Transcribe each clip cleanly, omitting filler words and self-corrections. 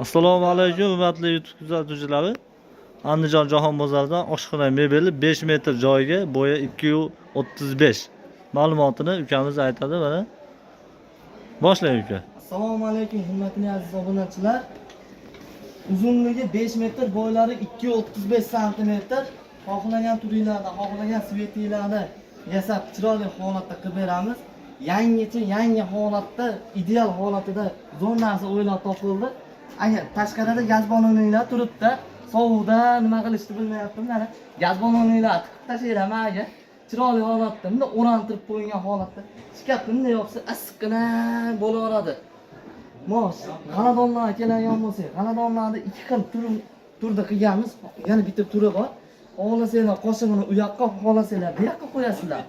Assalomu alaykum, hurmatli YouTube kuzatuvchilari. Andijon Jahon bozoridan oshxona mebeli 5 metr joyga bo'yi 235. Ma'lumotini ukamiz aytadi mana. Boshlang uka. Assalomu alaykum, hurmatli aziz obunachilar. Uzunligi 5 metr, bo'ylari 235 sm. Xohlagan turinglarda, xohlagan svetinglarda yasab chiroyli holatda qilib beramiz. Yangi holatda, ideal holatida zonasi o'ylab topildi. Agar tashqarida gaz balloninglar turibdi, sovuqda nima qilishni bilmayaptim, mana gaz balloninglar tiqib tashlayman, chiroyli holatda, bunda o'rantirib qo'yilgan holatda. Shkaf bunday yopsa issiqqina bo'laveradi. Mos, g'aladonlar keladigan bo'lsa, g'aladonlarda ikki xil turda qilganmiz. Yana bitta turi bor. Xohlasanglar qo'shig'ini u yoqqa, xohlasanglar bu yoqqa qo'yasizlar.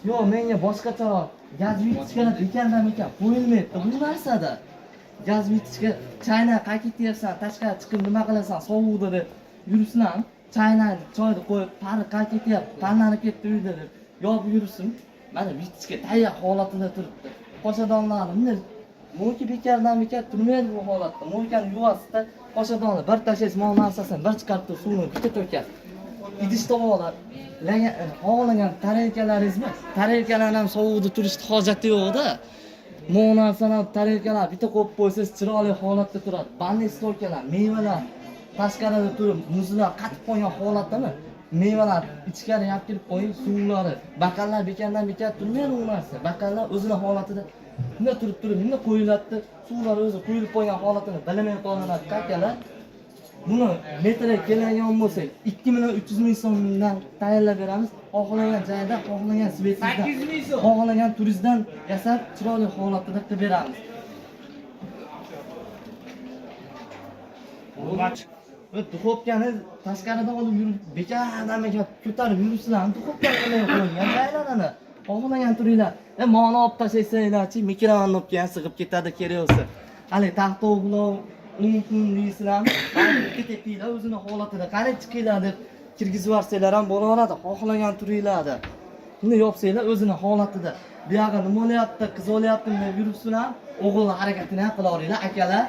Yo'q, menga boshqacharoq gaz vitishkalar ekan, qo'yilmayapti bu narsada. Gaz vitishka chayna qaytatyapsan, tashqariga chiqib nima qilasan, sovuqda deb yuribsan, chayna choyni qo'yib, pari qaytatyapti, pannanib ketdi uyda deb yopib yuribsin. Mana vitishka tayyor holatida turibdi. Qo'shadonlar bunday mo'ki bekardan turmaydi bu holatda. Mo'kani yuvasida qo'shadonni bir tashlaysiz, mol narsasini bir chiqarib turib, suvni bitta to'kasiz. Idish tovoqlar, xohlagan tarelkalar ham sovuqda turishni hojati yo'q-da. Mo'nasan tarelkalar bitta qo'yib qo'ysangiz chiroyli holatda turadi. Banli stolkalar, mevalar tashqarida turib, muzlar qatib qolgan holatdami? Mevalar ichkari yab kirib qo'ying, suvlari, baqallar bekandan turmaydi u narsa. Baqallar o'zining holatida bunday turib, bunday qo'yiladi. Suvlar o'zi quyilib qo'ygan holatini bilmay qoladi akalar. Buni metrga keladigan bo'lsa, 2.300.000 so'mdan tayyorlab beramiz. Xohlagan joyda, xohlagan svetingizdan, xohlagan turizmdan yasab chiroyli holatida qilib beramiz. Duxovkani tashqarida olib yurib, bekardan ko'tarib yuribsizlar. Duxovkani qilib qo'ygan joylarni xohlagan turinglar. Moni olib tashlaysanglarchi, mikrofonni olib kelib sig'ib ketadi kerak bo'lsa. Hali taxta o'g'lov deysizlarmi? Bitta tepinglar o'zini holatida qarab chiqinglar deb kirgizib yuborsanglar ham bo'laveradi. Xohlagan turinglarda. Buni yopsanglar o'zini holatida. Bu yoqqa nima bo'lyapti, qiz bo'lyapti deb yuribsizlar, o'g'il harakatini ham qilaveringlar akalar.